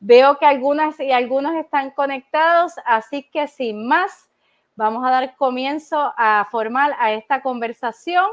Veo que algunas y algunos están conectados, así que sin más, vamos a dar comienzo formal a esta conversación.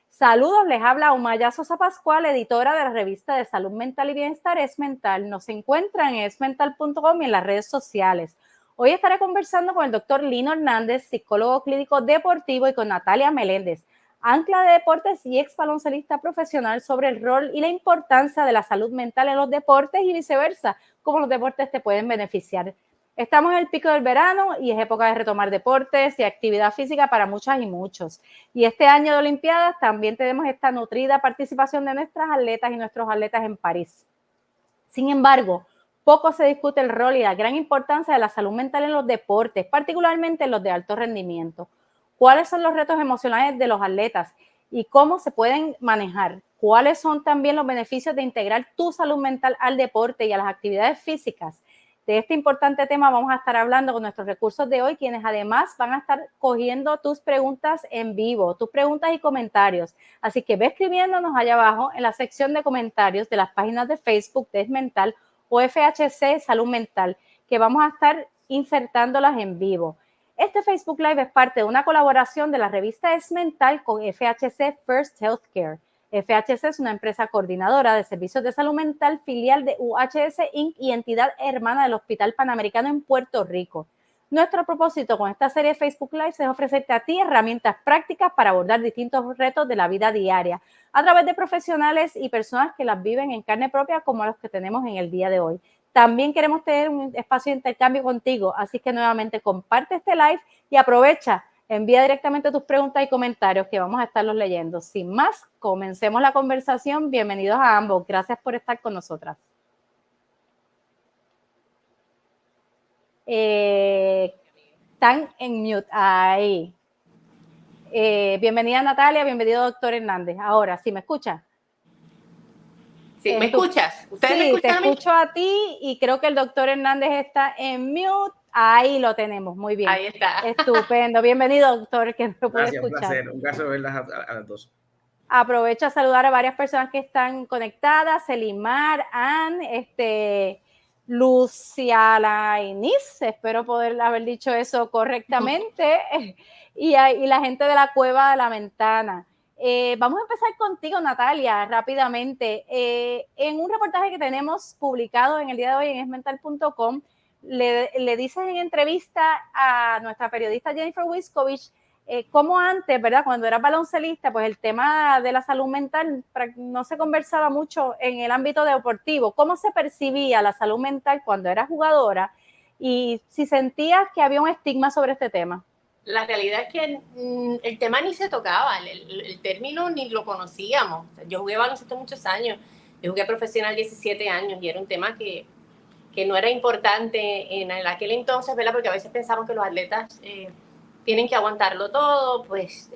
Saludos, les habla Umaya Sosa Pascual, editora de la revista de Salud Mental y Bienestar ESmental. Nos encuentran en esmental.com y en las redes sociales. Hoy estaré conversando con el doctor Lino Hernández, psicólogo clínico deportivo, y con Natalia Meléndez, ancla de deportes y ex baloncelista profesional, sobre el rol y la importancia de la salud mental en los deportes y viceversa, cómo los deportes te pueden beneficiar. Estamos en el pico del verano y es época de retomar deportes y actividad física para muchas y muchos. Y este año de Olimpiadas también tenemos esta nutrida participación de nuestras atletas y nuestros atletas en París. Sin embargo, poco se discute el rol y la gran importancia de la salud mental en los deportes, particularmente en los de alto rendimiento. ¿Cuáles son los retos emocionales de los atletas y cómo se pueden manejar? ¿Cuáles son también los beneficios de integrar tu salud mental al deporte y a las actividades físicas? De este importante tema vamos a estar hablando con nuestros recursos de hoy, quienes además van a estar cogiendo tus preguntas en vivo, tus preguntas y comentarios. Así que ve escribiéndonos allá abajo en la sección de comentarios de las páginas de Facebook de ESmental o FHC Salud Mental, que vamos a estar insertándolas en vivo. Este Facebook Live es parte de una colaboración de la revista ESmental con FHC First Healthcare. FHC es una empresa coordinadora de servicios de salud mental, filial de UHS Inc. y entidad hermana del Hospital Panamericano en Puerto Rico. Nuestro propósito con esta serie de Facebook Live es ofrecerte a ti herramientas prácticas para abordar distintos retos de la vida diaria a través de profesionales y personas que las viven en carne propia, como los que tenemos en el día de hoy. También queremos tener un espacio de intercambio contigo, así que nuevamente comparte este live y aprovecha. Envía directamente tus preguntas y comentarios que vamos a estarlos leyendo. Sin más, comencemos la conversación. Bienvenidos a ambos. Gracias por estar con nosotras. Están en mute. Ahí. Bienvenida Natalia, bienvenido doctor Hernández. Ahora, ¿sí me escucha? Sí, ¿me escuchas? ¿Ustedes me escuchan a mí? Sí, te escucho a ti y creo que el doctor Hernández está en mute. Ahí lo tenemos, muy bien. Ahí está. Estupendo. Bienvenido, doctor, que lo puede escuchar. Un placer verlas a las dos. Aprovecho a saludar a varias personas que están conectadas: Selimar, Ann, Lucia Lainis, espero poder haber dicho eso correctamente, y la gente de la Cueva de la Ventana. Vamos a empezar contigo, Natalia, rápidamente. En un reportaje que tenemos publicado en el día de hoy en esmental.com, le dices en entrevista a nuestra periodista Jennifer Wiskovich como antes, ¿verdad? Cuando era baloncelista, pues el tema de la salud mental no se conversaba mucho en el ámbito deportivo. ¿Cómo se percibía la salud mental cuando era jugadora? Y si sentías que había un estigma sobre este tema. La realidad es que el tema ni se tocaba, el término ni lo conocíamos. Yo jugué baloncesto muchos años, yo jugué profesional 17 años y era un tema que no era importante en aquel entonces, ¿verdad? Porque a veces pensamos que los atletas tienen que aguantarlo todo, pues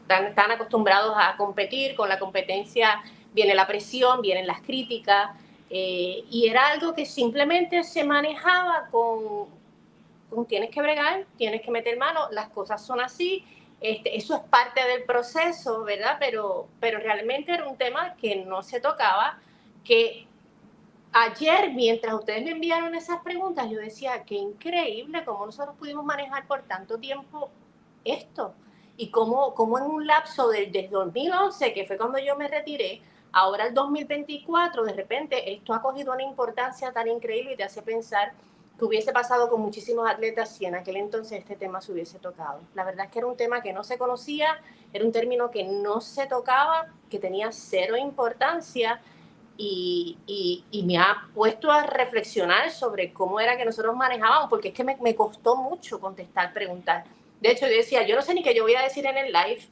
están acostumbrados a competir, con la competencia viene la presión, vienen las críticas, y era algo que simplemente se manejaba con tienes que bregar, tienes que meter mano, las cosas son así, eso es parte del proceso, ¿verdad? Pero realmente era un tema que no se tocaba, que ayer, mientras ustedes me enviaron esas preguntas, yo decía, qué increíble cómo nosotros pudimos manejar por tanto tiempo esto. Y cómo en un lapso desde 2011, que fue cuando yo me retiré, ahora el 2024, de repente esto ha cogido una importancia tan increíble y te hace pensar que hubiese pasado con muchísimos atletas si en aquel entonces este tema se hubiese tocado. La verdad es que era un tema que no se conocía, era un término que no se tocaba, que tenía cero importancia, y me ha puesto a reflexionar sobre cómo era que nosotros manejábamos, porque es que me costó mucho contestar preguntas. De hecho, yo decía, yo no sé ni qué yo voy a decir en el live,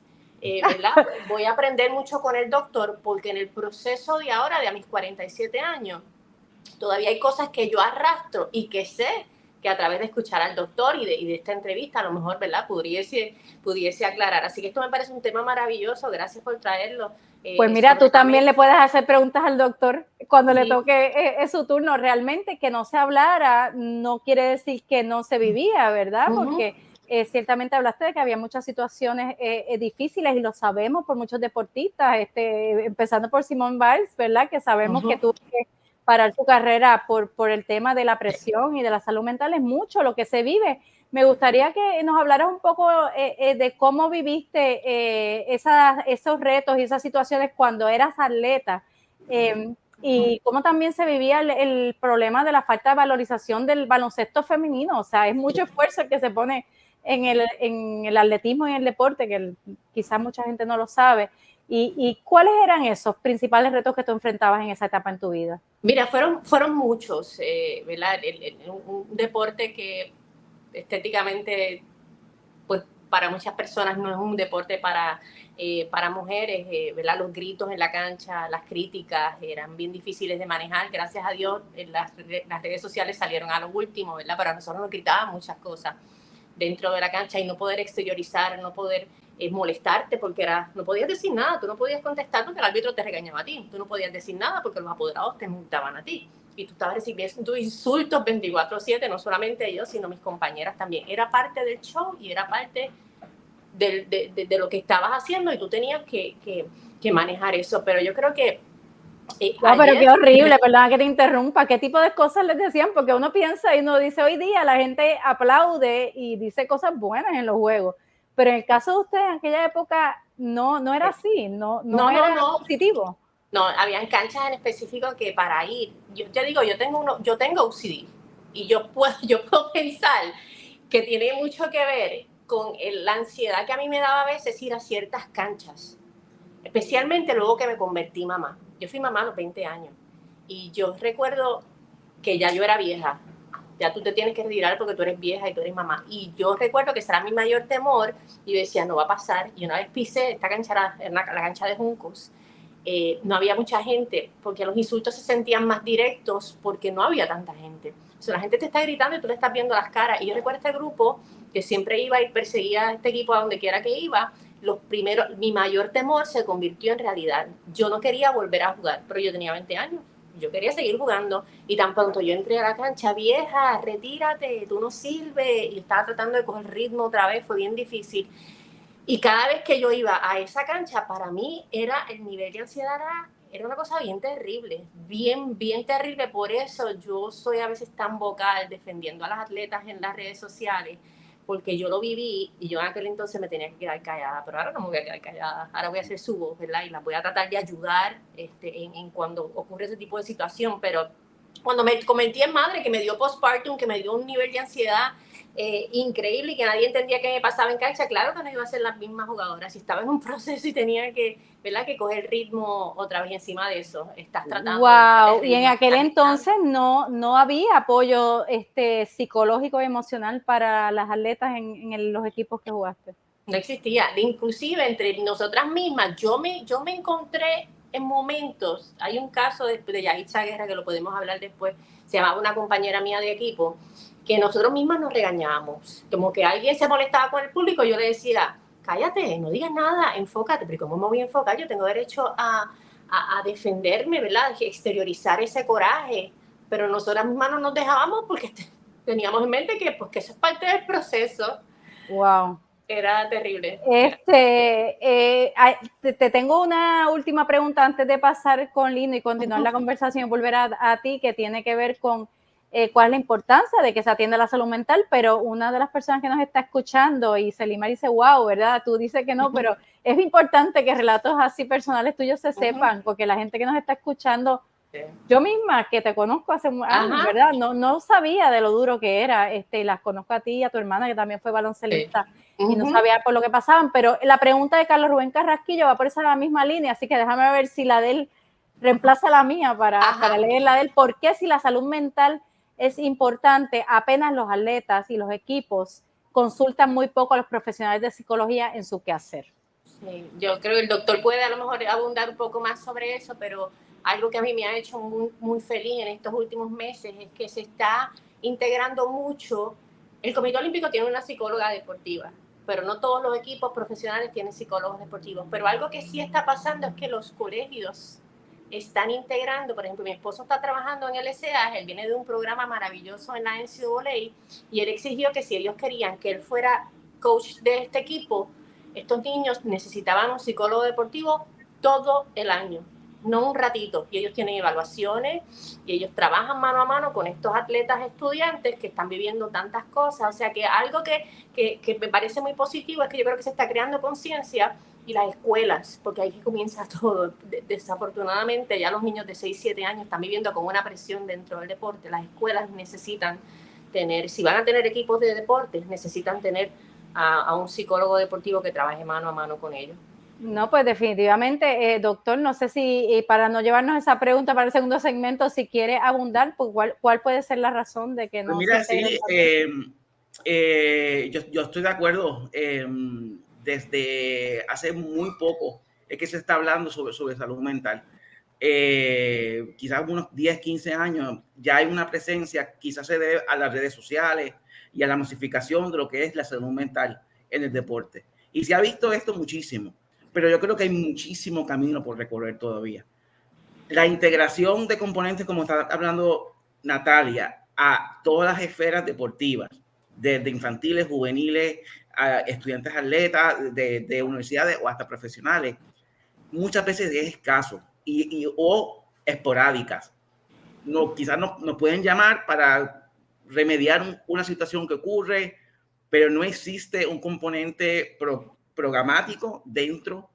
¿verdad? Voy a aprender mucho con el doctor, porque en el proceso de ahora, de a mis 47 años, todavía hay cosas que yo arrastro y que sé que a través de escuchar al doctor y de esta entrevista, a lo mejor, ¿verdad?, pudiese aclarar. Así que esto me parece un tema maravilloso, gracias por traerlo. Pues mira, tú también le puedes hacer preguntas al doctor cuando le toque su turno. Realmente que no se hablara no quiere decir que no se vivía, ¿verdad? Porque ciertamente hablaste de que había muchas situaciones difíciles y lo sabemos por muchos deportistas, empezando por Simone Biles, ¿verdad? Que sabemos que tuvo que parar su carrera por el tema de la presión y de la salud mental. Es mucho lo que se vive. Me gustaría que nos hablaras un poco de cómo viviste esos retos y esas situaciones cuando eras atleta y cómo también se vivía el problema de la falta de valorización del baloncesto femenino. O sea, es mucho esfuerzo el que se pone en el atletismo y en el deporte, que quizás mucha gente no lo sabe. ¿Y cuáles eran esos principales retos que tú enfrentabas en esa etapa en tu vida? Mira, fueron muchos, ¿verdad? Un deporte que estéticamente, pues para muchas personas no es un deporte para mujeres, ¿verdad? Los gritos en la cancha, las críticas eran bien difíciles de manejar. Gracias a Dios, las redes sociales salieron a lo último, ¿verdad? Para nosotros nos gritaban muchas cosas dentro de la cancha y no poder exteriorizar, no poder molestarte porque no podías decir nada, tú no podías contestar porque el árbitro te regañaba a ti, tú no podías decir nada porque los apoderados te multaban a ti y tú estabas recibiendo insultos 24/7, no solamente yo, sino mis compañeras también. Era parte del show y era parte de lo que estabas haciendo y tú tenías que manejar eso, pero yo creo que no, pero qué horrible, perdona que te interrumpa. ¿Qué tipo de cosas les decían? Porque uno piensa y uno dice, hoy día la gente aplaude y dice cosas buenas en los juegos. Pero en el caso de ustedes, en aquella época, no era así, no era positivo. No, habían canchas en específico que para ir, yo te digo, yo tengo OCD y yo puedo pensar que tiene mucho que ver con la ansiedad que a mí me daba a veces ir a ciertas canchas, especialmente luego que me convertí mamá. Yo fui mamá a los 20 años y yo recuerdo que ya yo era vieja, ya tú te tienes que retirar porque tú eres vieja y tú eres mamá. Y yo recuerdo que ese era mi mayor temor y yo decía, no va a pasar. Y una vez pisé esta cancha, la cancha de Juncos, no había mucha gente porque los insultos se sentían más directos porque no había tanta gente. O sea, la gente te está gritando y tú le estás viendo las caras. Y yo recuerdo este grupo que siempre iba y perseguía a este equipo a donde quiera que iba. Mi mayor temor se convirtió en realidad. Yo no quería volver a jugar, pero yo tenía 20 años. Yo quería seguir jugando y tan pronto yo entré a la cancha, vieja, retírate, tú no sirves, y estaba tratando de coger ritmo otra vez, fue bien difícil. Y cada vez que yo iba a esa cancha, para mí el nivel de ansiedad era una cosa bien terrible, bien terrible. Por eso yo soy a veces tan vocal defendiendo a las atletas en las redes sociales, porque yo lo viví y yo en aquel entonces me tenía que quedar callada, pero ahora no me voy a quedar callada, ahora voy a hacer su voz, ¿verdad? Y las voy a tratar de ayudar en cuando ocurre ese tipo de situación, pero cuando me convertí en madre, que me dio postpartum, que me dio un nivel de ansiedad increíble y que nadie entendía qué me pasaba en cancha, claro que no iba a ser la misma jugadora. Si estaba en un proceso y tenía que, ¿verdad?, que coger ritmo otra vez encima de eso, estás tratando wow, y en aquel entonces no había apoyo psicológico y emocional para las atletas en los equipos que jugaste. No existía, inclusive entre nosotras mismas, yo me encontré en momentos, hay un caso de Yahitza Guerra que lo podemos hablar después, se llamaba una compañera mía de equipo, que nosotros mismas nos regañábamos, como que alguien se molestaba con el público, yo le decía, cállate, no digas nada, enfócate, pero ¿cómo me voy a enfocar? Yo tengo derecho a defenderme, ¿verdad? Exteriorizar ese coraje, pero nosotras mismas no nos dejábamos porque teníamos en mente que, pues, que eso es parte del proceso. Wow. Era terrible. Te tengo una última pregunta antes de pasar con Lino y continuar la conversación y volver a ti, que tiene que ver con cuál es la importancia de que se atienda la salud mental, pero una de las personas que nos está escuchando, y Selimar dice, wow, ¿verdad? Tú dices que no, pero es importante que relatos así personales tuyos se sepan, porque la gente que nos está escuchando, yo misma, que te conozco hace años, ¿verdad? No sabía de lo duro que era, las conozco a ti y a tu hermana, que también fue baloncelista, y no sabía por lo que pasaban, pero la pregunta de Carlos Rubén Carrasquillo va por esa misma línea, así que déjame ver si la de él reemplaza la mía para leer la de él. ¿Por qué si la salud mental es importante, apenas los atletas y los equipos consultan muy poco a los profesionales de psicología en su quehacer? Sí, yo creo que el doctor puede a lo mejor abundar un poco más sobre eso, pero algo que a mí me ha hecho muy, muy feliz en estos últimos meses es que se está integrando mucho. El Comité Olímpico tiene una psicóloga deportiva, pero no todos los equipos profesionales tienen psicólogos deportivos. Pero algo que sí está pasando es que los colegios están integrando, por ejemplo, mi esposo está trabajando en el SEA, él viene de un programa maravilloso en la NCAA y él exigió que si ellos querían que él fuera coach de este equipo, estos niños necesitaban un psicólogo deportivo todo el año. no un ratito, y ellos tienen evaluaciones y ellos trabajan mano a mano con estos atletas estudiantes que están viviendo tantas cosas. O sea que algo que me parece muy positivo es que yo creo que se está creando conciencia, y las escuelas, porque ahí que comienza todo. Desafortunadamente ya los niños de 6, 7 años están viviendo con una presión dentro del deporte. Las escuelas necesitan tener, si van a tener equipos de deportes, necesitan tener a un psicólogo deportivo que trabaje mano a mano con ellos. No, pues definitivamente, doctor, no sé si para no llevarnos esa pregunta para el segundo segmento, si quiere abundar, pues ¿cuál puede ser la razón de que no pues mira, se integre? Sí, yo estoy de acuerdo. Desde hace muy poco es que se está hablando sobre salud mental. Quizás unos 10, 15 años ya hay una presencia, quizás se debe a las redes sociales y a la masificación de lo que es la salud mental en el deporte. Y se ha visto esto muchísimo, pero yo creo que hay muchísimo camino por recorrer todavía. La integración de componentes, como está hablando Natalia, a todas las esferas deportivas, desde infantiles, juveniles, a estudiantes atletas, de universidades o hasta profesionales, muchas veces es escaso o esporádicas. No, quizás nos pueden llamar para remediar una situación que ocurre, pero no existe un componente programático dentro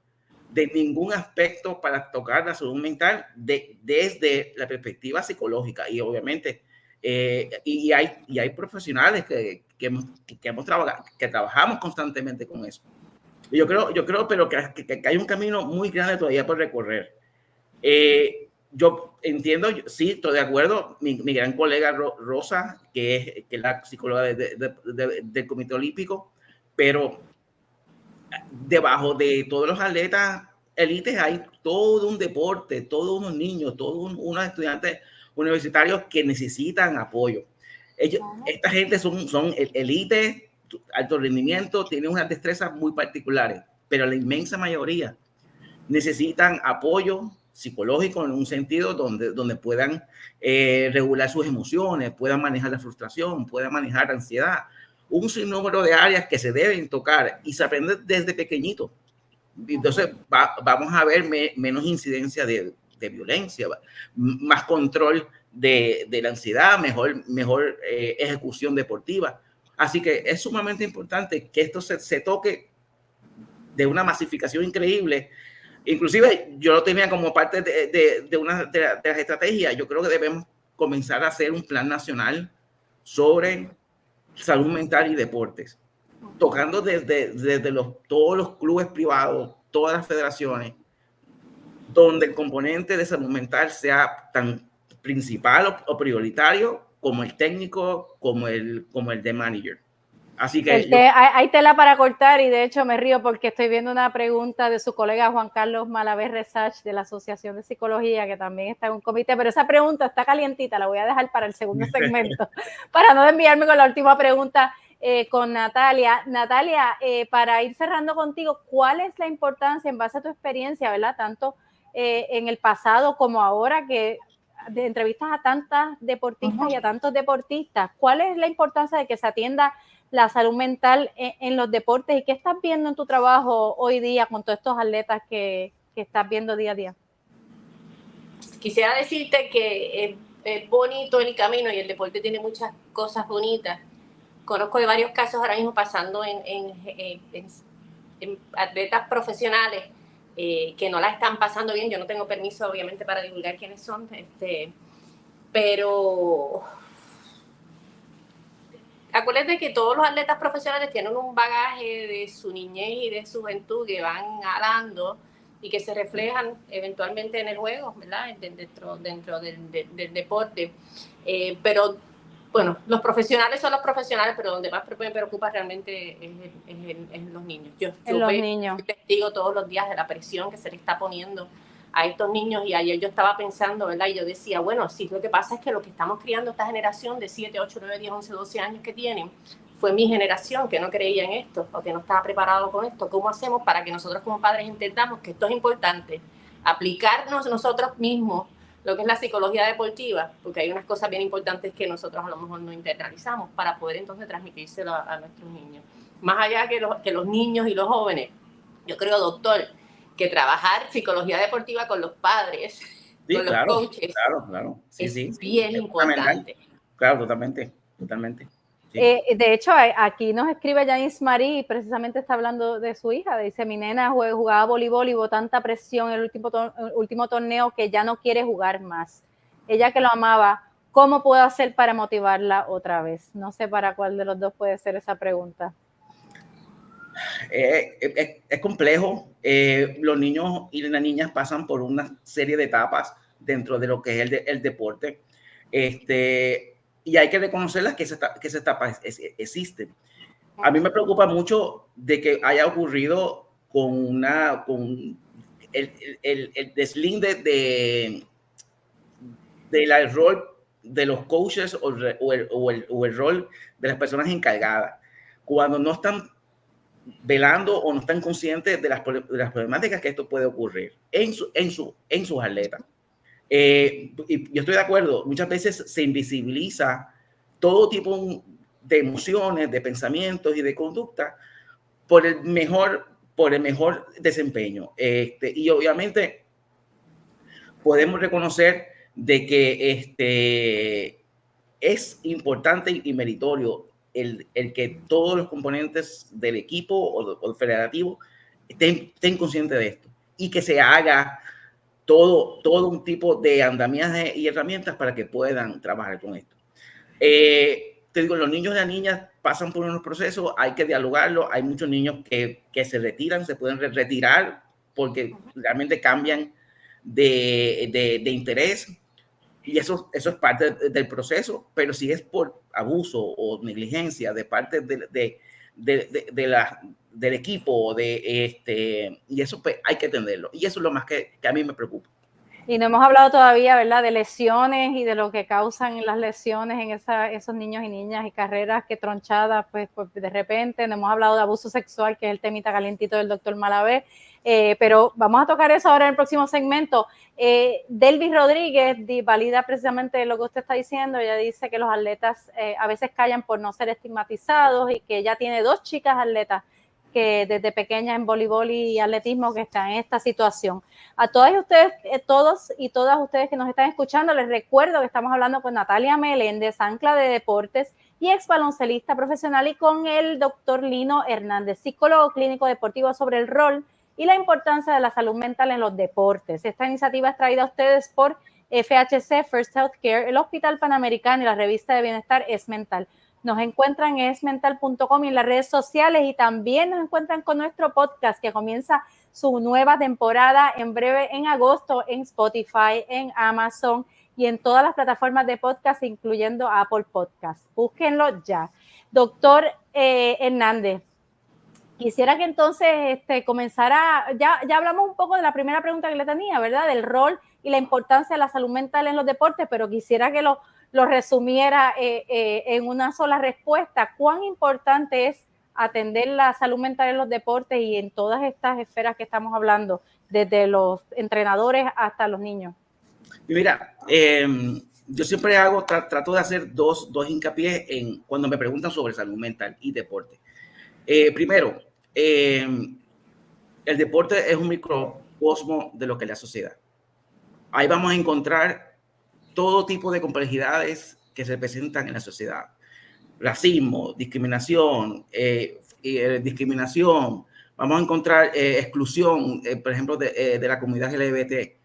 de ningún aspecto para tocar la salud mental desde la perspectiva psicológica. Y obviamente, y hay profesionales que trabajamos constantemente con eso. Yo creo pero que hay un camino muy grande todavía por recorrer. Yo entiendo, sí, estoy de acuerdo. Mi gran colega Rosa, que es la psicóloga del Comité Olímpico, pero debajo de todos los atletas élites hay todo un deporte, todos unos niños, todos unos estudiantes universitarios que necesitan apoyo. Esta gente son élites, alto rendimiento, tienen unas destrezas muy particulares, pero la inmensa mayoría necesitan apoyo psicológico en un sentido donde puedan regular sus emociones, puedan manejar la frustración, puedan manejar la ansiedad. Un sinnúmero de áreas que se deben tocar y se aprende desde pequeñito. Entonces vamos a ver menos incidencia de violencia, más control de la ansiedad, mejor ejecución deportiva. Así que es sumamente importante que esto se toque de una masificación increíble. Inclusive yo lo tenía como parte de una de las estrategias. Yo creo que debemos comenzar a hacer un plan nacional sobre salud mental y deportes, tocando desde todos los clubes privados, todas las federaciones, donde el componente de salud mental sea tan principal o prioritario como el técnico, como el de manager. Así que hay tela para cortar, y de hecho me río porque estoy viendo una pregunta de su colega Juan Carlos Malavé Resach de la Asociación de Psicología, que también está en un comité, pero esa pregunta está calientita, la voy a dejar para el segundo segmento, para no desviarme con la última pregunta con Natalia. Natalia, para ir cerrando contigo, ¿cuál es la importancia en base a tu experiencia, ¿verdad? Tanto en el pasado como ahora, que de entrevistas a tantas deportistas y a tantos deportistas, ¿cuál es la importancia de que se atienda la salud mental en los deportes, y qué estás viendo en tu trabajo hoy día con todos estos atletas que estás viendo día a día? Quisiera decirte que es bonito el camino y el deporte tiene muchas cosas bonitas. Conozco de varios casos ahora mismo pasando en atletas profesionales que no la están pasando bien. Yo no tengo permiso, obviamente, para divulgar quiénes son, pero acuérdate que todos los atletas profesionales tienen un bagaje de su niñez y de su juventud que van alando y que se reflejan eventualmente en el juego, ¿verdad? Dentro del deporte. Pero bueno, los profesionales son los profesionales, pero donde más me preocupa realmente es los niños. Yo soy testigo todos los días de la presión que se le está poniendo a estos niños, y ayer yo estaba pensando, ¿verdad? Y yo decía, bueno, sí, lo que pasa es que lo que estamos criando esta generación de 7, 8, 9, 10, 11, 12 años que tienen, fue mi generación que no creía en esto o que no estaba preparado con esto. ¿Cómo hacemos para que nosotros como padres entendamos que esto es importante? Aplicarnos nosotros mismos lo que es la psicología deportiva, porque hay unas cosas bien importantes que nosotros a lo mejor no internalizamos para poder entonces transmitírselo a nuestros niños. Más allá que los niños y los jóvenes, yo creo, doctor, que trabajar psicología deportiva con los padres, Sí, con los claro, coaches, claro. Sí, es bien importante. Claro, totalmente. Sí. De hecho, aquí nos escribe Janice Marie y precisamente está hablando de su hija. Dice, mi nena jugaba voleibol y hubo tanta presión en el último torneo que ya no quiere jugar más. Ella que lo amaba, ¿cómo puedo hacer para motivarla otra vez? No sé para cuál de los dos puede ser esa pregunta. Es complejo. Los niños y las niñas pasan por una serie de etapas dentro de lo que es el deporte. Y hay que reconocerlas que esas etapas existen. A mí me preocupa mucho de que haya ocurrido con el deslinde del rol de los coaches o el rol de las personas encargadas. Cuando no están velando o no están conscientes de las problemáticas que esto puede ocurrir en sus atletas. Y yo estoy de acuerdo, muchas veces se invisibiliza todo tipo de emociones, de pensamientos y de conducta por el mejor desempeño. Y obviamente podemos reconocer de que es importante y meritorio el que todos los componentes del equipo o federativo estén conscientes de esto y que se haga todo un tipo de andamiaje y herramientas para que puedan trabajar con esto. Te digo, los niños y las niñas pasan por unos procesos, hay que dialogarlo. Hay muchos niños que se retiran, se pueden retirar porque realmente cambian de interés. Y eso es parte del proceso, pero si es por abuso o negligencia de parte del equipo, y eso pues, hay que atenderlo. Y eso es lo más que a mí me preocupa. Y no hemos hablado todavía, ¿verdad?, de lesiones y de lo que causan las lesiones en esos niños y niñas y carreras que tronchadas, pues de repente. No hemos hablado de abuso sexual, que es el temita calientito del doctor Malavé. Pero vamos a tocar eso ahora en el próximo segmento. Delvis Rodríguez valida precisamente lo que usted está diciendo. Ella dice que los atletas a veces callan por no ser estigmatizados y que ella tiene 2 chicas atletas que desde pequeñas en voleibol y atletismo que están en esta situación. A todas ustedes, todos y todas ustedes que nos están escuchando, les recuerdo que estamos hablando con Natalia Meléndez, ancla de deportes y ex baloncelista profesional, y con el doctor Lino Hernández, psicólogo clínico deportivo, sobre el rol y la importancia de la salud mental en los deportes. Esta iniciativa es traída a ustedes por FHC, First Healthcare, el Hospital Panamericano y la revista de bienestar Es Mental. Nos encuentran en esmental.com y en las redes sociales, y también nos encuentran con nuestro podcast que comienza su nueva temporada en breve en agosto en Spotify, en Amazon y en todas las plataformas de podcast, incluyendo Apple Podcast. Búsquenlo ya. Doctor Hernández, quisiera que entonces comenzara, ya hablamos un poco de la primera pregunta que le tenía, ¿verdad?, del rol y la importancia de la salud mental en los deportes, pero quisiera que lo resumiera en una sola respuesta. ¿Cuán importante es atender la salud mental en los deportes y en todas estas esferas que estamos hablando, desde los entrenadores hasta los niños? Mira, yo siempre trato de hacer dos hincapié en cuando me preguntan sobre salud mental y deporte. Primero, el deporte es un microcosmo de lo que es la sociedad. Ahí vamos a encontrar todo tipo de complejidades que se presentan en la sociedad. Racismo, discriminación, vamos a encontrar exclusión, por ejemplo, de la comunidad LGBT.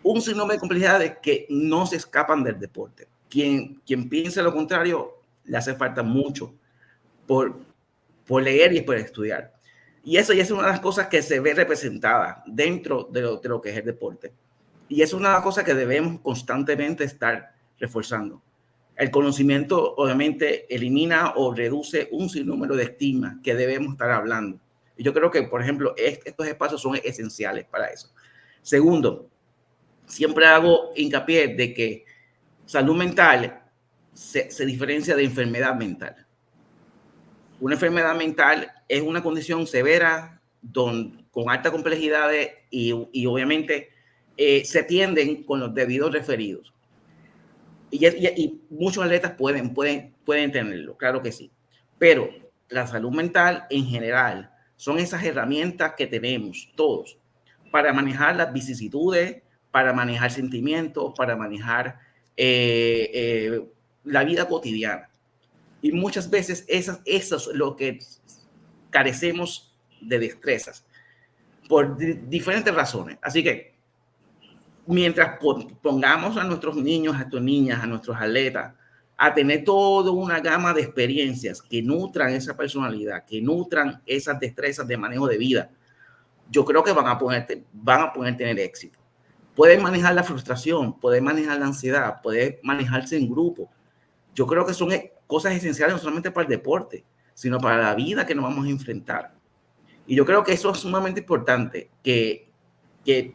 Un sinnúmero de complejidades que no se escapan del deporte. Quien piense lo contrario, le hace falta mucho por leer y por estudiar. Y eso ya es una de las cosas que se ve representada dentro de lo que es el deporte. Y es una cosa que debemos constantemente estar reforzando. El conocimiento obviamente elimina o reduce un sinnúmero de estigmas que debemos estar hablando. Y yo creo que, por ejemplo, estos espacios son esenciales para eso. Segundo, siempre hago hincapié de que salud mental se diferencia de enfermedad mental. Una enfermedad mental es una condición severa con altas complejidades y obviamente se atienden con los debidos referidos. Y muchos atletas pueden tenerlo, claro que sí. Pero la salud mental en general son esas herramientas que tenemos todos para manejar las vicisitudes, para manejar sentimientos, para manejar la vida cotidiana. Y muchas veces eso es lo que carecemos de destrezas por diferentes razones. Así que mientras pongamos a nuestros niños, a nuestras niñas, a nuestros atletas a tener toda una gama de experiencias que nutran esa personalidad, que nutran esas destrezas de manejo de vida, yo creo que van a poder tener éxito. Pueden manejar la frustración, pueden manejar la ansiedad, pueden manejarse en grupo. Yo creo que son cosas esenciales no solamente para el deporte, sino para la vida que nos vamos a enfrentar. Y yo creo que eso es sumamente importante, que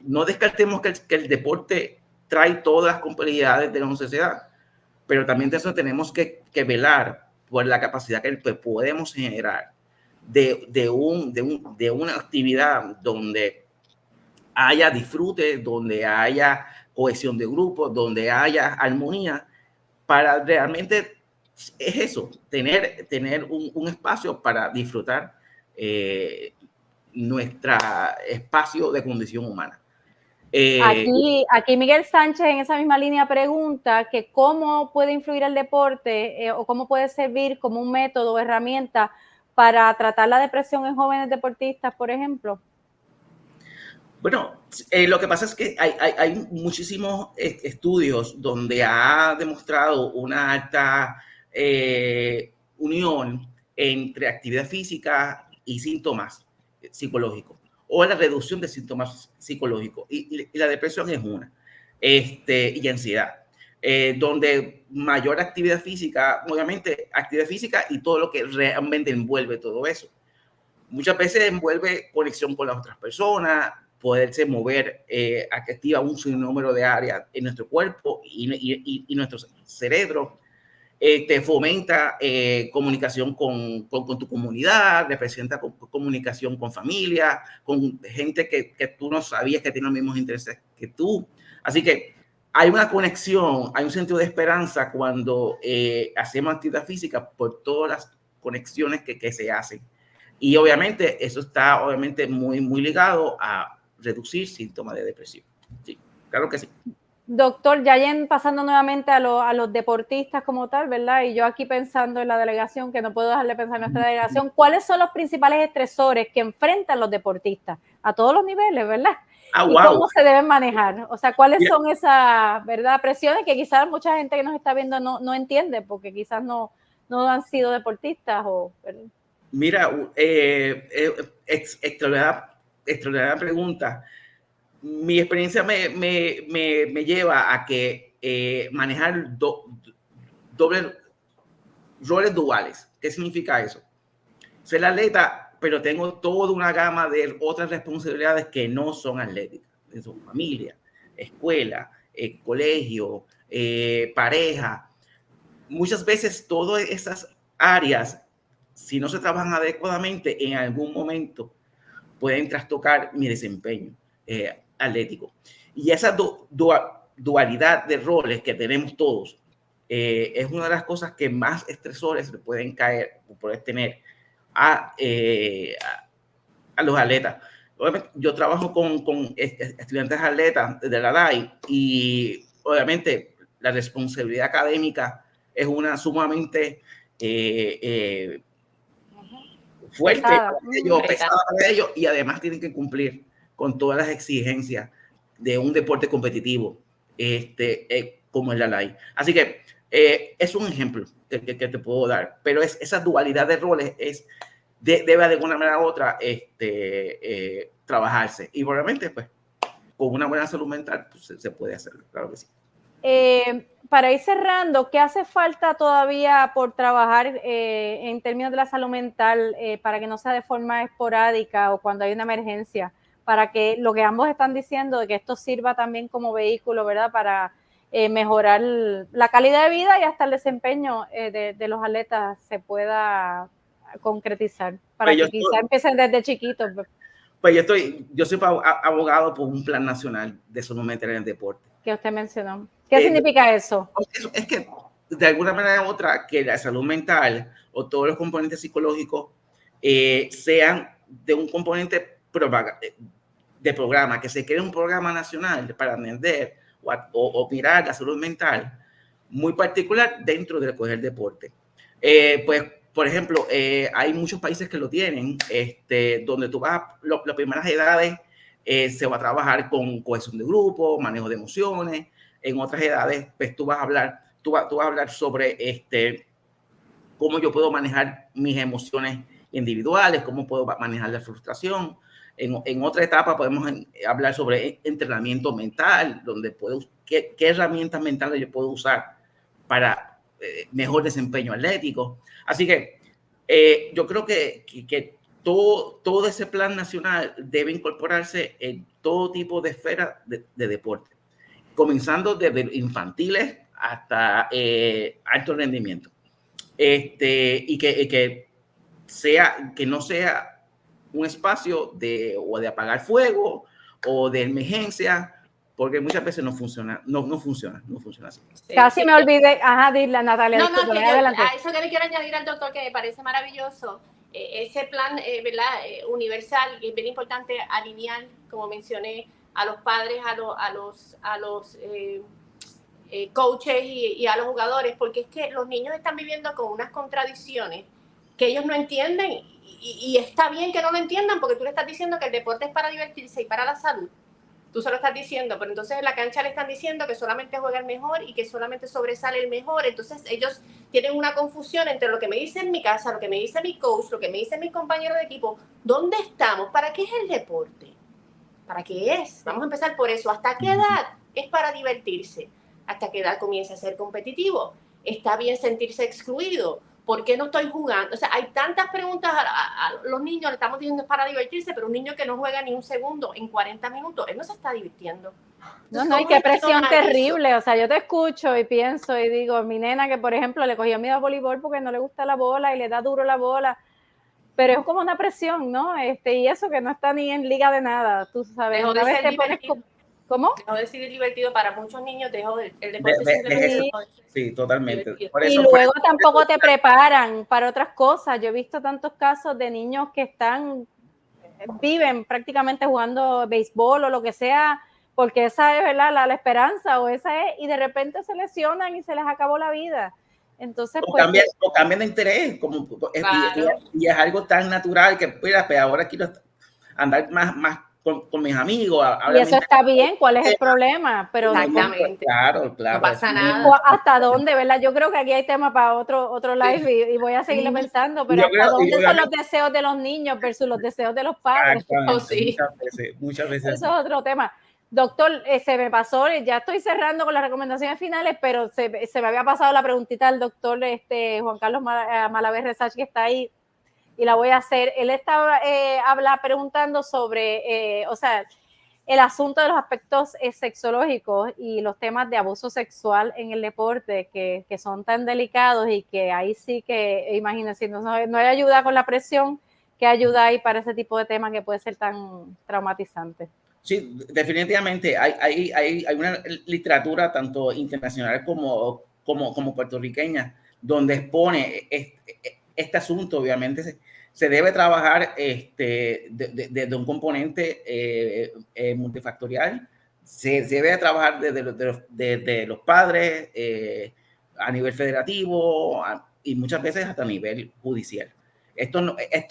no descartemos que el deporte trae todas las complejidades de la sociedad, pero también de eso tenemos que velar por la capacidad que podemos generar de una actividad donde haya disfrute, donde haya cohesión de grupo, donde haya armonía, para realmente es eso, tener un espacio para disfrutar nuestro espacio de condición humana. Aquí Miguel Sánchez en esa misma línea pregunta que cómo puede influir el deporte o cómo puede servir como un método o herramienta para tratar la depresión en jóvenes deportistas, por ejemplo. Bueno, lo que pasa es que hay muchísimos estudios donde ha demostrado una alta unión entre actividad física y síntomas psicológicos, o la reducción de síntomas psicológicos, y la depresión es una, y ansiedad, donde mayor actividad física, obviamente actividad física y todo lo que realmente envuelve todo eso. Muchas veces envuelve conexión con las otras personas, poderse mover, activa un sinnúmero de áreas en nuestro cuerpo y nuestro cerebro. Te fomenta comunicación con tu comunidad, representa comunicación con familia, con gente que tú no sabías que tiene los mismos intereses que tú. Así que hay una conexión, hay un sentido de esperanza cuando hacemos actividad física por todas las conexiones que se hacen. Y obviamente eso está muy ligado a reducir síntomas de depresión. Sí, claro que sí. Doctor, ya pasando nuevamente a los deportistas como tal, ¿verdad? Y yo aquí pensando en la delegación, que no puedo dejarle pensar en nuestra delegación, ¿cuáles son los principales estresores que enfrentan los deportistas a todos los niveles, ¿verdad? ¿Y cómo se deben manejar? O sea, ¿cuáles son esas, ¿verdad? Presiones que quizás mucha gente que nos está viendo no entiende, porque quizás no han sido deportistas o... ¿verdad? Mira, extraordinaria pregunta. Mi experiencia me lleva a que manejar dobles roles duales. ¿Qué significa eso? Ser atleta, pero tengo toda una gama de otras responsabilidades que no son atléticas. Son familia, escuela, colegio, pareja. Muchas veces todas esas áreas, si no se trabajan adecuadamente, en algún momento pueden trastocar mi desempeño atlético. Y esa dualidad de roles que tenemos todos es una de las cosas que más estresores pueden tener a los atletas. Obviamente, yo trabajo con estudiantes atletas de la DAI y obviamente la responsabilidad académica es una sumamente fuerte para ellos, y además tienen que cumplir con todas las exigencias de un deporte competitivo como el LAI. Así que es un ejemplo que te puedo dar, pero esa dualidad de roles debe de alguna manera u otra trabajarse, y probablemente pues con una buena salud mental pues, se puede hacerlo, claro que sí. Para ir cerrando, ¿qué hace falta todavía por trabajar en términos de la salud mental para que no sea de forma esporádica o cuando hay una emergencia? Para que lo que ambos están diciendo, de que esto sirva también como vehículo, ¿verdad? Para mejorar la calidad de vida y hasta el desempeño de los atletas se pueda concretizar. Para que quizás empiecen desde chiquitos. Pues yo soy abogado por un plan nacional de salud mental en el deporte. Que usted mencionó. ¿Qué significa eso? Es que de alguna manera u otra que la salud mental o todos los componentes psicológicos sean de un componente de programa, que se cree un programa nacional para atender o mirar la salud mental muy particular dentro del coger deporte. Pues, por ejemplo, hay muchos países que lo tienen, donde tú vas, las primeras edades se va a trabajar con cohesión de grupo, manejo de emociones. En otras edades, pues tú vas a hablar sobre cómo yo puedo manejar mis emociones individuales, cómo puedo manejar la frustración. En otra etapa podemos hablar sobre entrenamiento mental, donde qué herramientas mentales yo puedo usar para mejor desempeño atlético. Así que yo creo que todo ese plan nacional debe incorporarse en todo tipo de esferas de deporte, comenzando desde infantiles hasta alto rendimiento. Y que no sea un espacio de apagar fuego o de emergencia, porque muchas veces no funciona así. Sí, Casi me olvidé. Ajá, dile, Natalia. No, a eso que le quiero añadir al doctor, que me parece maravilloso, ese plan, ¿verdad? Universal, y es bien importante alinear, como mencioné, a los padres, a los coaches y a los jugadores, porque es que los niños están viviendo con unas contradicciones que ellos no entienden, y está bien que no lo entiendan, porque tú le estás diciendo que el deporte es para divertirse y para la salud. Tú se lo estás diciendo, pero entonces en la cancha le están diciendo que solamente juega el mejor y que solamente sobresale el mejor. Entonces ellos tienen una confusión entre lo que me dice en mi casa, lo que me dice mi coach, lo que me dice mi compañero de equipo. ¿Dónde estamos? ¿Para qué es el deporte? ¿Para qué es? Vamos a empezar por eso. ¿Hasta qué edad es para divertirse? ¿Hasta qué edad comienza a ser competitivo? ¿Está bien sentirse excluido? ¿Por qué no estoy jugando? O sea, hay tantas preguntas a los niños, le estamos diciendo es para divertirse, pero un niño que no juega ni un segundo en 40 minutos, él no se está divirtiendo. Entonces, no, y qué presión terrible. Eso? O sea, yo te escucho y pienso y digo, mi nena que, por ejemplo, le cogió miedo al voleibol porque no le gusta la bola y le da duro la bola, pero es como una presión, ¿no? Y eso que no está ni en liga de nada, tú sabes. Una vez te pones... ¿Cómo? Dejó de ser divertido para muchos niños, dejó el deporte simplemente. Sí, totalmente. Y luego tampoco te preparan para otras cosas. Yo he visto tantos casos de niños que viven prácticamente jugando béisbol o lo que sea, porque esa es, ¿verdad?, la esperanza, y de repente se lesionan y se les acabó la vida. Entonces, cambian de interés, claro. y es algo tan natural que, mira, pues ahora quiero andar más con mis amigos. Y eso está bien, ¿cuál es el problema? Pero exactamente. Claro. No pasa nada. ¿Hasta dónde, verdad? Yo creo que aquí hay tema para otro live y voy a seguirlo pensando, pero ¿hasta dónde son los deseos de los niños versus los deseos de los padres? Sí. Muchas veces. Eso es otro tema. Doctor, se me pasó, ya estoy cerrando con las recomendaciones finales, pero se me había pasado la preguntita al doctor Juan Carlos Malavé Resach, que está ahí, y la voy a hacer. Él estaba preguntando sobre, el asunto de los aspectos sexológicos y los temas de abuso sexual en el deporte, que son tan delicados y que ahí sí que, imagínense, no hay ayuda con la presión, ¿qué ayuda hay para ese tipo de temas que puede ser tan traumatizante? Sí, definitivamente hay una literatura tanto internacional como puertorriqueña donde expone este asunto. Obviamente se debe trabajar desde un componente multifactorial. Se debe trabajar desde los padres a nivel federativo y muchas veces hasta a nivel judicial. Esto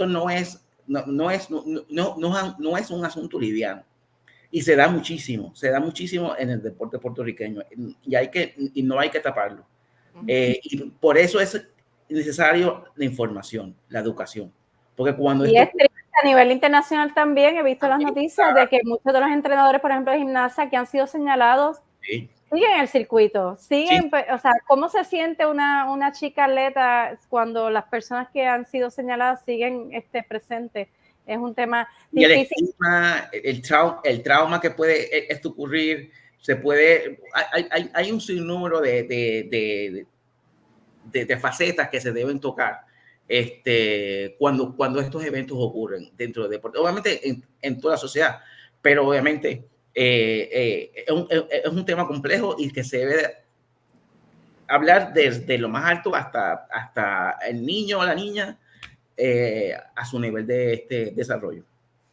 no es un asunto liviano. Y se da muchísimo en el deporte puertorriqueño y no hay que taparlo. Y por eso es necesario la información, la educación. Porque cuando y es triste a nivel internacional también, he visto las noticias de que muchos de los entrenadores, por ejemplo, de gimnasia que han sido señalados, siguen en el circuito, o sea, ¿cómo se siente una chica atleta cuando las personas que han sido señaladas siguen presentes? Es un tema difícil. El trauma que puede esto ocurrir, hay un sinnúmero de facetas que se deben tocar cuando estos eventos ocurren dentro del deporte. Obviamente en toda la sociedad, pero obviamente es un tema complejo y que se debe hablar desde lo más alto hasta el niño o la niña a su nivel de desarrollo.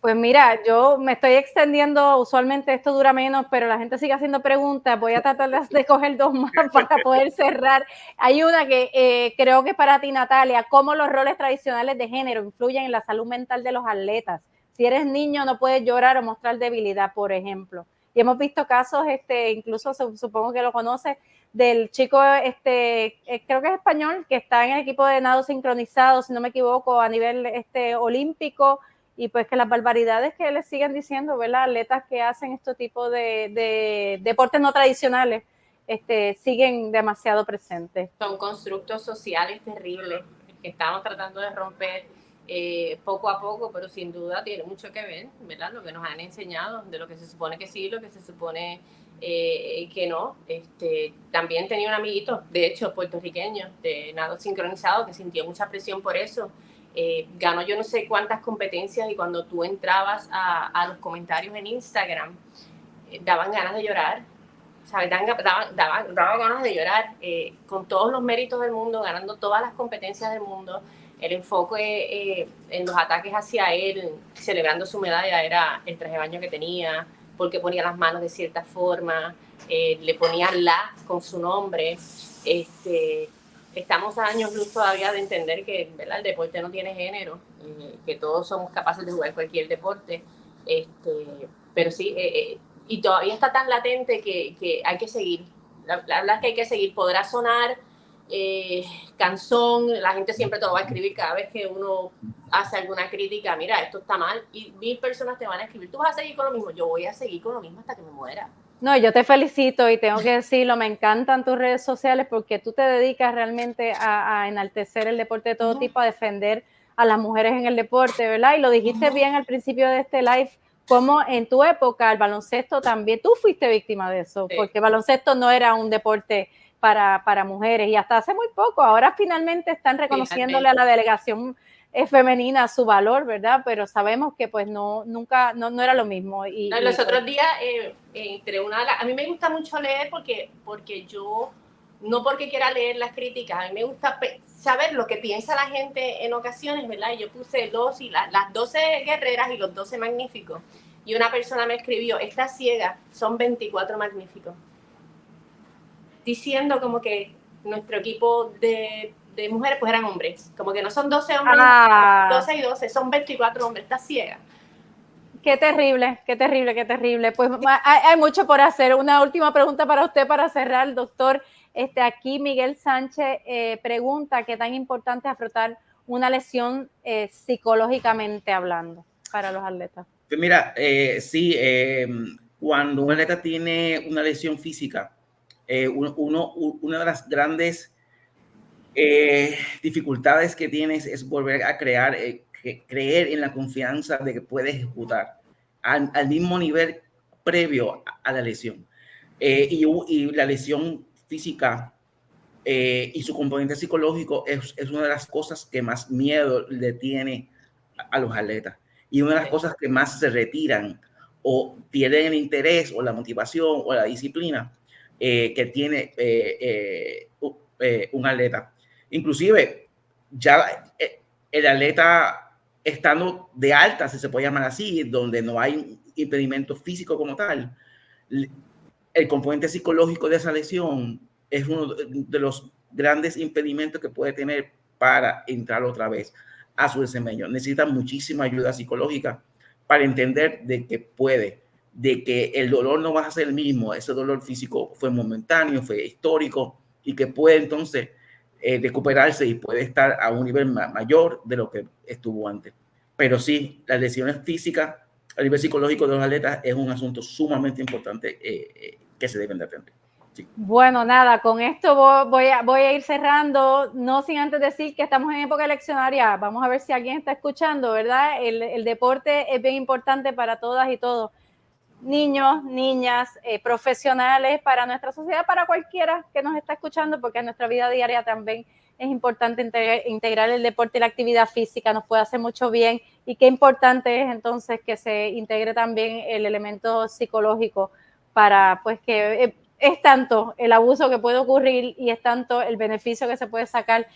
Pues mira, yo me estoy extendiendo, usualmente esto dura menos, pero la gente sigue haciendo preguntas. Voy a tratar de coger 2 más para poder cerrar. Hay una que creo que es para ti, Natalia. ¿Cómo los roles tradicionales de género influyen en la salud mental de los atletas? Si eres niño, no puedes llorar o mostrar debilidad, por ejemplo. Y hemos visto casos, incluso supongo que lo conoces, del chico, creo que es español, que está en el equipo de nado sincronizado, si no me equivoco, a nivel olímpico, y pues que las barbaridades que les siguen diciendo, ¿verdad? Atletas que hacen este tipo de deportes no tradicionales, siguen demasiado presentes. Son constructos sociales terribles que estamos tratando de romper poco a poco, pero sin duda tiene mucho que ver, ¿verdad? Lo que nos han enseñado, de lo que se supone que sí, lo que se supone que no. También tenía un amiguito, de hecho, puertorriqueño, de nado sincronizado, que sintió mucha presión por eso. Ganó yo no sé cuántas competencias y cuando tú entrabas a los comentarios en Instagram, daban ganas de llorar, ¿sabes? Daban ganas de llorar, con todos los méritos del mundo, ganando todas las competencias del mundo. El enfoque en los ataques hacia él, celebrando su medalla, era el traje de baño que tenía, porque ponía las manos de cierta forma, le ponían la con su nombre. Estamos a años luz todavía de entender que, ¿verdad?, el deporte no tiene género, que todos somos capaces de jugar cualquier deporte, pero sí, y todavía está tan latente que hay que seguir. La verdad es que hay que seguir. Podrá sonar cansón, la gente siempre te lo va a escribir cada vez que uno hace alguna crítica, mira, esto está mal, y 1000 personas te van a escribir, tú vas a seguir con lo mismo, yo voy a seguir con lo mismo hasta que me muera. No, yo te felicito y tengo que decirlo, me encantan tus redes sociales porque tú te dedicas realmente a enaltecer el deporte de todo tipo, a defender a las mujeres en el deporte, ¿verdad? Y lo dijiste bien al principio de este live, como en tu época el baloncesto también, tú fuiste víctima de eso, porque el baloncesto no era un deporte para mujeres y hasta hace muy poco, ahora finalmente están reconociéndole a la delegación femenina su valor, ¿verdad? Pero sabemos que pues nunca era lo mismo. Los otros días, a mí me gusta mucho leer porque yo, no porque quiera leer las críticas, a mí me gusta saber lo que piensa la gente en ocasiones, ¿verdad? Y yo puse las 12 guerreras y los 12 magníficos. Y una persona me escribió, estas ciegas son 24 magníficos. Diciendo como que nuestro equipo de mujeres pues eran hombres. Como que no son 12 hombres, 12 y 12, son 24 hombres, está ciega. Qué terrible, qué terrible, qué terrible. Pues hay mucho por hacer. Una última pregunta para usted para cerrar, doctor. Aquí Miguel Sánchez pregunta qué tan importante es afrontar una lesión psicológicamente hablando para los atletas. Pues mira, sí, cuando un atleta tiene una lesión física, una de las grandes dificultades que tienes es volver a creer en la confianza de que puedes ejecutar al mismo nivel previo a la lesión. Y la lesión física y su componente psicológico es una de las cosas que más miedo le tiene a los atletas. Y una de las cosas que más se retiran o pierden el interés o la motivación o la disciplina que tiene un atleta. Inclusive, ya el atleta estando de alta, si se puede llamar así, donde no hay un impedimento físico como tal, el componente psicológico de esa lesión es uno de los grandes impedimentos que puede tener para entrar otra vez a su desempeño. Necesita muchísima ayuda psicológica para entender de que puede, de que el dolor no va a ser el mismo, ese dolor físico fue momentáneo, fue histórico y que puede entonces recuperarse y puede estar a un nivel mayor de lo que estuvo antes. Pero sí, las lesiones físicas a nivel psicológico de los atletas es un asunto sumamente importante que se deben de atender. Sí. Bueno, nada, con esto voy a ir cerrando, no sin antes decir que estamos en época eleccionaria. Vamos a ver si alguien está escuchando, ¿verdad? El deporte es bien importante para todas y todos. Niños, niñas, profesionales, para nuestra sociedad, para cualquiera que nos está escuchando, porque en nuestra vida diaria también es importante integrar el deporte y la actividad física, nos puede hacer mucho bien, y qué importante es entonces que se integre también el elemento psicológico para, pues, que es tanto el abuso que puede ocurrir y es tanto el beneficio que se puede sacar,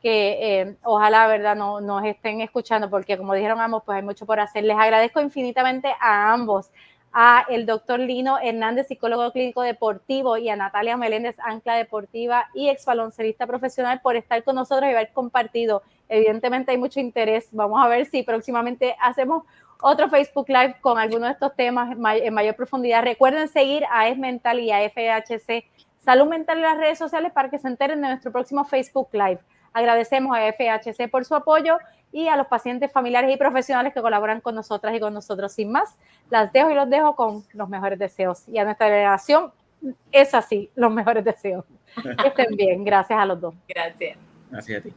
que ojalá, ¿verdad?, no nos estén escuchando, porque como dijeron ambos, pues hay mucho por hacer. Les agradezco infinitamente a ambos, a el doctor Lino Hernández, psicólogo clínico deportivo, y a Natalia Meléndez, ancla deportiva y exbaloncelista profesional, por estar con nosotros y haber compartido. Evidentemente hay mucho interés. Vamos a ver si próximamente hacemos otro Facebook Live con alguno de estos temas en mayor profundidad. Recuerden seguir a Es Mental y a FHC Salud Mental en las redes sociales para que se enteren de nuestro próximo Facebook Live. Agradecemos a FHC por su apoyo y a los pacientes, familiares y profesionales que colaboran con nosotras y con nosotros. Sin más, las dejo y los dejo con los mejores deseos. Y a nuestra delegación, es así, los mejores deseos. Que estén bien. Gracias a los dos. Gracias. Gracias a ti.